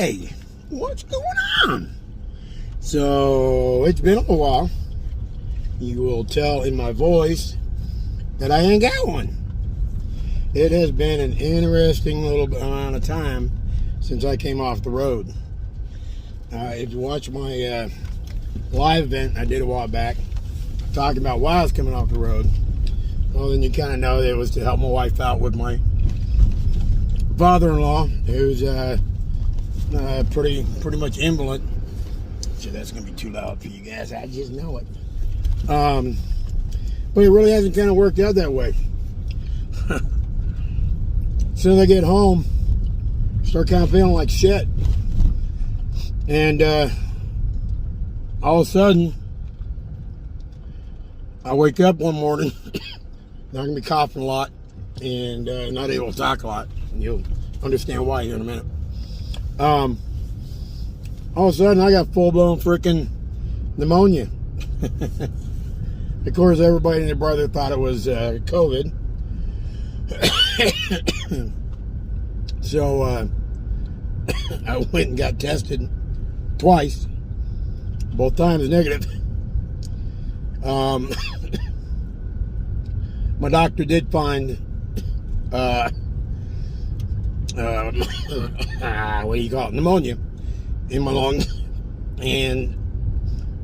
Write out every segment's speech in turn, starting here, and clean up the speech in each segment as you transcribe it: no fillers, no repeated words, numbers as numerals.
Hey, what's going on? So, it's been a while. You will tell in my voice that I ain't got one. It has been an interesting little amount of time since I came off the road. If you watch my live event I did a while back, talking about why I was coming off the road, well, then you kind of know that it was to help my wife out with my father-in-law, who's pretty much invalid. So that's gonna be too loud for you guys. I just know it. But it really hasn't kind of worked out that way. As soon as I get home, start kind of feeling like shit, and all of a sudden, I wake up one morning. Not gonna be coughing a lot and not able to talk a lot. You'll understand why here in a minute. All of a sudden, I got full-blown freaking pneumonia. Of course, everybody and their brother thought it was COVID. So I went and got tested twice, both times negative. My doctor did find what do you call it, pneumonia in my lungs, and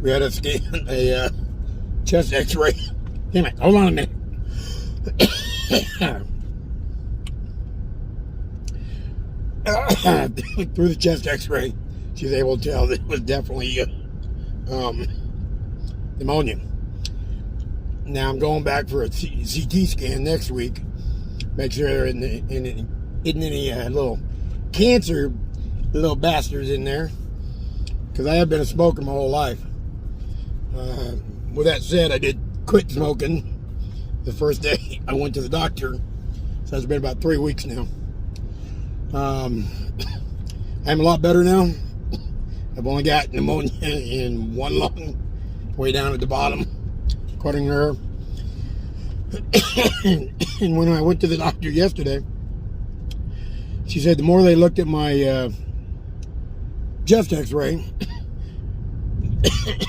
we had to scan a chest x-ray. Damn it, hold on a minute. Through the chest x-ray, she was able to tell that it was definitely pneumonia. Now I'm going back for a CT scan next week. Make sure there isn't any little cancer little bastards in there, because I have been a smoker my whole life. With that said, I did quit smoking the first day I went to the doctor, so it's been about 3 weeks now. I'm a lot better now. I've only got pneumonia in one lung, way down at the bottom, according to her. And when I went to the doctor yesterday, she said the more they looked at my chest x-ray,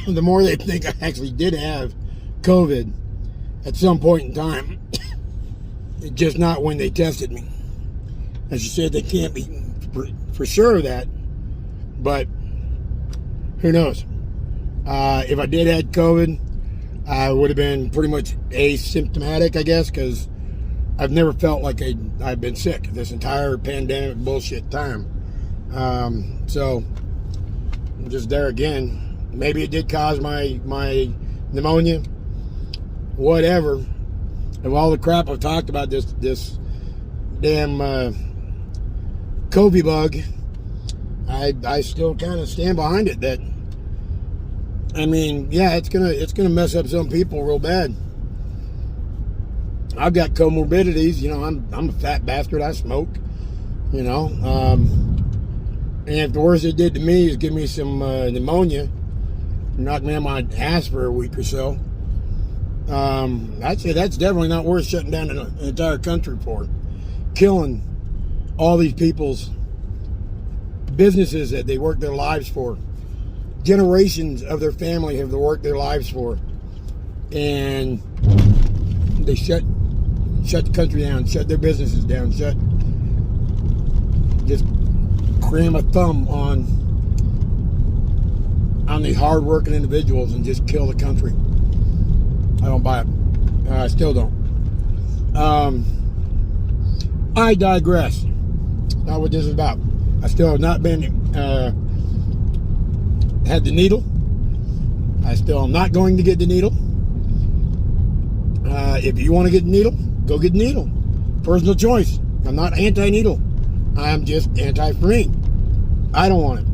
the more they think I actually did have COVID at some point in time. Just not when they tested me. And she said they can't be for sure of that, but who knows? If I did have COVID, I would have been pretty much asymptomatic, I guess, because I've never felt like I've been sick this entire pandemic bullshit time. So, just there again. Maybe it did cause my pneumonia. Whatever. Of all the crap I've talked about, this damn COVID bug, I still kind of stand behind it. That, I mean, yeah, it's gonna mess up some people real bad. I've got comorbidities, you know. I'm a fat bastard. I smoke, you know. And if the worst it did to me is give me some pneumonia, knock me on my ass for a week or so, I'd say that's definitely not worth shutting down an entire country for, killing all these people's businesses that they work their lives for. Generations of their family have worked their lives for, and they shut the country down, shut their businesses down, just cram a thumb on these hard-working individuals and just kill the country. I don't buy it. I still don't. I digress. Not what this is about. I still have not been had the needle. I still am not going to get the needle. If you want to get the needle, go get the needle. Personal choice. I'm not anti-needle. I'm just anti-free. I don't want it.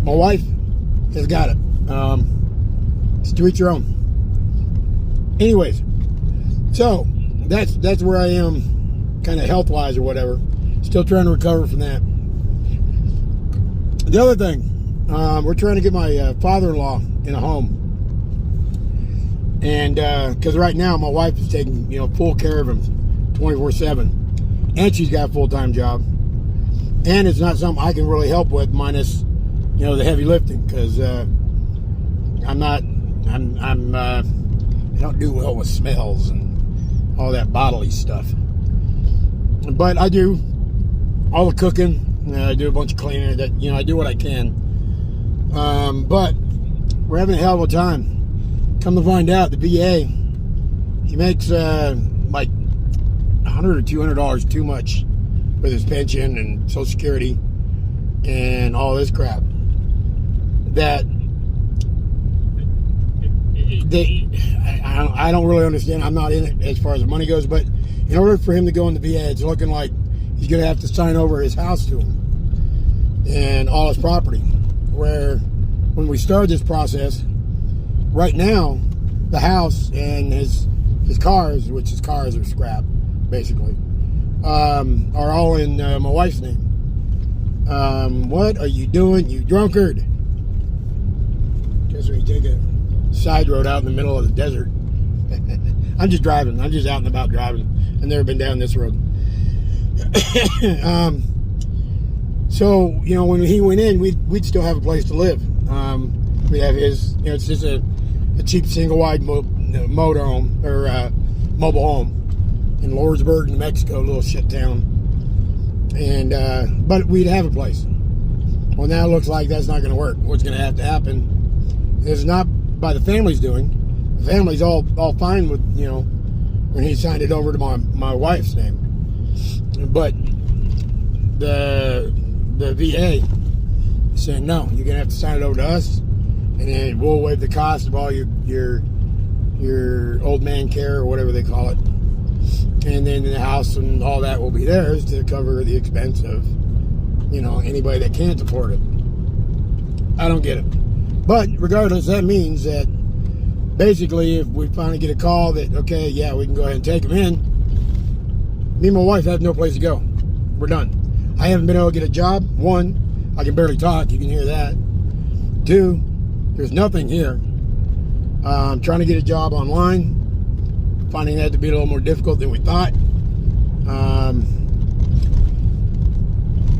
My wife has got it. It's to each your own. Anyways, so that's where I am, kind of health-wise or whatever. Still trying to recover from that. The other thing, we're trying to get my father-in-law in a home. And because right now my wife is taking full care of him 24/7, and she's got a full-time job. And it's not something I can really help with, minus, you know, the heavy lifting, because I don't do well with smells and all that bodily stuff. But I do all the cooking. I do a bunch of cleaning. That, you know, I do what I can. But we're having a hell of a time. Come to find out, the VA, he makes like $100 or $200 too much with his pension and Social Security and all this crap. That I don't really understand. I'm not in it as far as the money goes, but in order for him to go in the VA, it's looking like he's going to have to sign over his house to him and all his property. Where when we started this process, right now, the house and his cars, which his cars are scrap, basically, are all in my wife's name. What are you doing, you drunkard? Guess we take a side road out in the middle of the desert. I'm just driving. I'm just out and about driving. I've never been down this road. So, you know, when he went in, we'd still have a place to live. We'd have his, you know, it's just a cheap single-wide motor home, or mobile home in Lordsburg, New Mexico, a little shit town. And, but we'd have a place. Well, now it looks like that's not going to work. What's going to have to happen is not by the family's doing. The family's all fine with, you know, when he signed it over to my wife's name. But the VA saying, no, you're going to have to sign it over to us, and then we'll waive the cost of all your old man care, or whatever they call it. And then the house and all that will be theirs to cover the expense of, you know, anybody that can't afford it. I don't get it. But regardless, that means that basically if we finally get a call that, okay, yeah, we can go ahead and take him in, me and my wife have no place to go. We're done. I haven't been able to get a job. One, I can barely talk. You can hear that. Two, there's nothing here. I'm trying to get a job online. Finding that to be a little more difficult than we thought.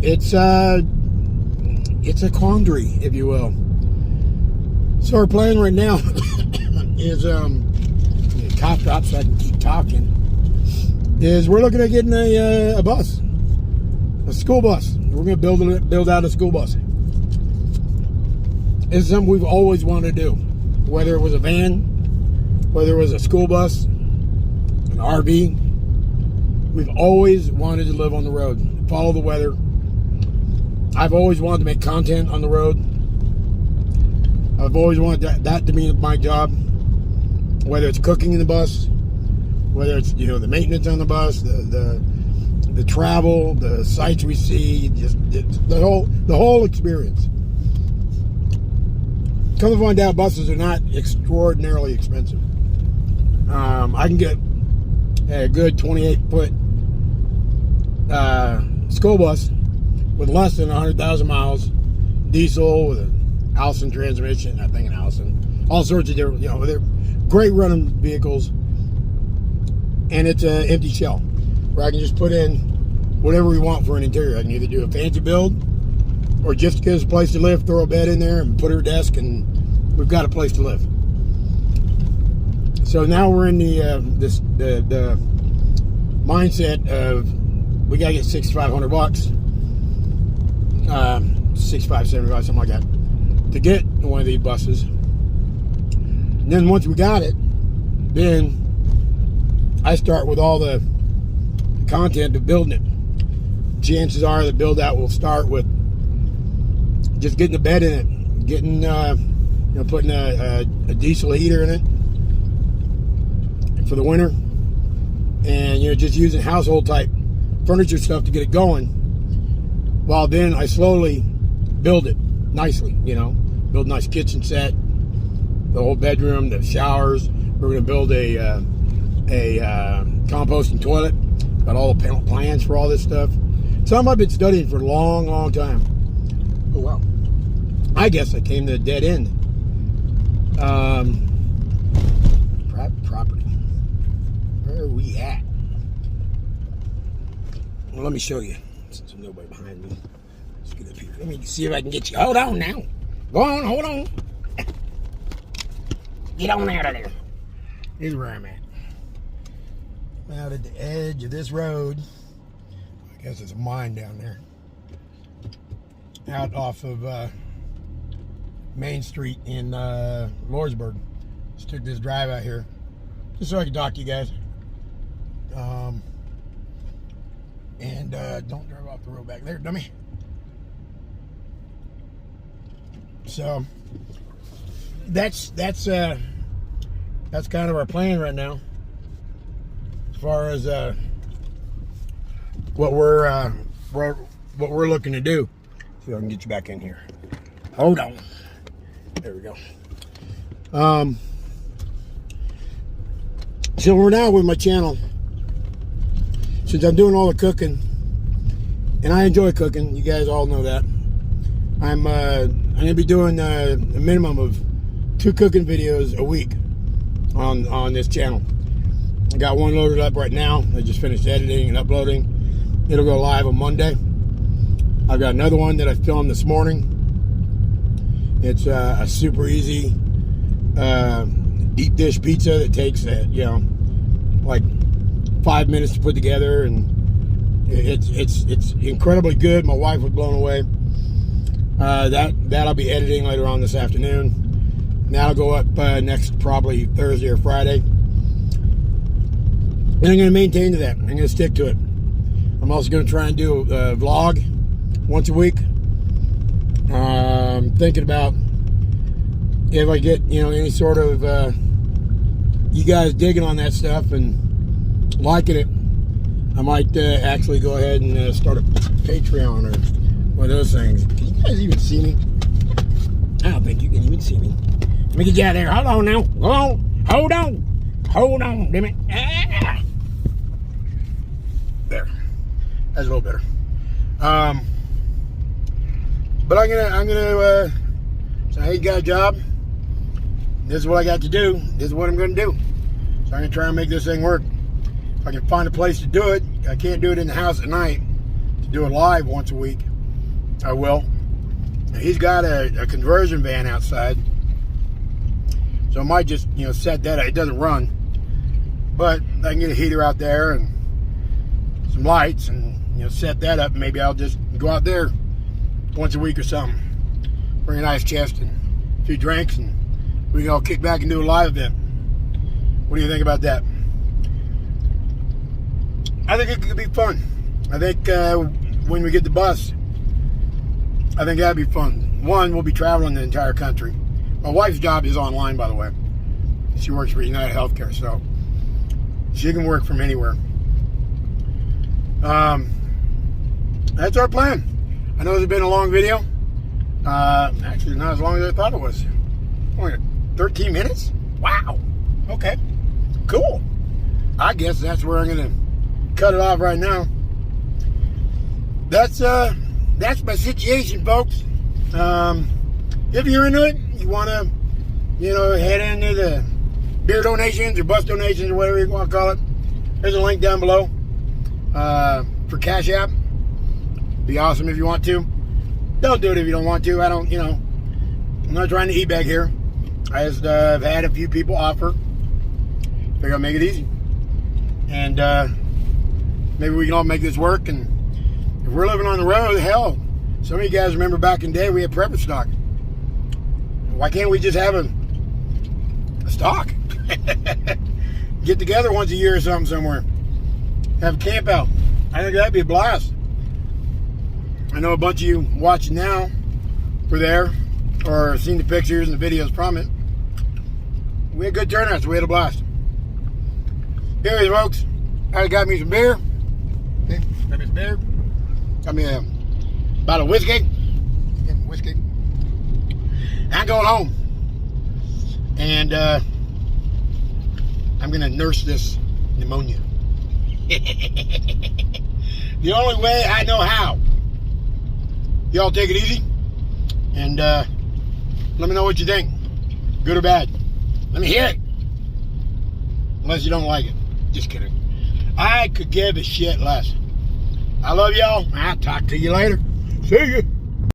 It's a quandary, if you will. So our plan right now is cough drop so I can keep talking. Is we're looking at getting a bus, a school bus. We're going to build out a school bus. It's something we've always wanted to do, whether it was a van, whether it was a school bus, an RV. We've always wanted to live on the road, follow the weather. I've always wanted to make content on the road. I've always wanted that to be my job, whether it's cooking in the bus, whether it's, you know, the maintenance on the bus, the travel, the sights we see, just the whole experience. Come to find out, buses are not extraordinarily expensive. I can get a good 28-foot school bus with less than 100,000 miles, diesel with an Allison transmission, I think an Allison, all sorts of different, you know, they're great running vehicles, and it's an empty shell where I can just put in whatever we want for an interior. I can either do a fancy build or just get us a place to live, throw a bed in there and put her desk, and we've got a place to live. So now we're in the mindset of we gotta get $6,500, 65, 75, something like that, to get one of these buses. And then once we got it, then I start with all the content of building it. Chances are the build out will start with just getting a bed in it, getting putting a diesel heater in it for the winter, and just using household type furniture stuff to get it going, while then I slowly build it nicely, build a nice kitchen set, the whole bedroom, the showers. We're going to build a composting toilet. Got all the plans for all this stuff. Some I've been studying for a long, long time. Oh wow! I guess I came to a dead end. Property. Where are we at? Well, let me show you. Since there's nobody behind me. Let's get up here. Let me see if I can get you. Hold on now. Go on, hold on. Get on out of there. Here's where I'm at. Out at the edge of this road. I guess it's a mine down there. Out off of Main Street in Lordsburg. Just took this drive out here just so I can talk to you guys. And don't drive off the road back there, dummy. So that's kind of our plan right now, as far as what we're looking to do. See if I can get you back in here. Hold on. There we go. So we're now with my channel. Since I'm doing all the cooking, and I enjoy cooking, you guys all know that. I'm gonna be doing a minimum of 2 cooking videos a week on this channel. I got one loaded up right now. I just finished editing and uploading. It'll go live on Monday. I've got another one that I filmed this morning. It's a super easy deep dish pizza that takes like 5 minutes to put together, and it's incredibly good. My wife was blown away. That I'll be editing later on this afternoon. That'll go up next probably Thursday or Friday. And I'm going to maintain to that. I'm going to stick to it. I'm also going to try and do a vlog once a week. Thinking about if I get any sort of you guys digging on that stuff and liking it, I might actually go ahead and start a Patreon or one of those things. Can you guys even see me? I don't think you can even see me. Let me get you out of there. Hold on now. Hold on. Hold on. Hold on. Damn it. Ah. There. That's a little better. But I'm gonna say, hey, you got a job. This is what I got to do. This is what I'm gonna do. So I'm gonna try and make this thing work. If I can find a place to do it, I can't do it in the house at night. To do it live once a week, I will. Now, he's got a conversion van outside, so I might just set that up. It doesn't run, but I can get a heater out there and some lights, and set that up. Maybe I'll just go out there once a week or something. Bring a nice chest and a few drinks, and we can all kick back and do a live event. What do you think about that? I think it could be fun. I think when we get the bus, I think that'd be fun. One, we'll be traveling the entire country. My wife's job is online, by the way. She works for United Healthcare, so she can work from anywhere. That's our plan. I know it's been a long video. Actually, not as long as I thought it was. Only 13 minutes? Wow. Okay. Cool. I guess that's where I'm gonna cut it off right now. That's my situation, folks. If you're into it, you want to, head into the beer donations or bus donations or whatever you want to call it. There's a link down below for Cashapp. Be awesome if you want to. Don't do it if you don't want to. I don't, I'm not trying to e-bag here. I just have had a few people offer. Figure I'll make it easy. And maybe we can all make this work. And if we're living on the road, hell, some of you guys remember back in the day we had prepper stock. Why can't we just have a stock? Get together once a year or something somewhere. Have a camp out. I think that'd be a blast. I know a bunch of you watching now were there or seen the pictures and the videos from it. We had good turnouts. We had a blast. Anyways, folks, I got me some beer. Okay, got me some beer. Got me a bottle of whiskey. Whiskey. I'm going home. And I'm going to nurse this pneumonia. The only way I know how. Y'all take it easy. And let me know what you think. Good or bad. Let me hear it. Unless you don't like it. Just kidding. I could give a shit less. I love y'all. I'll talk to you later. See you.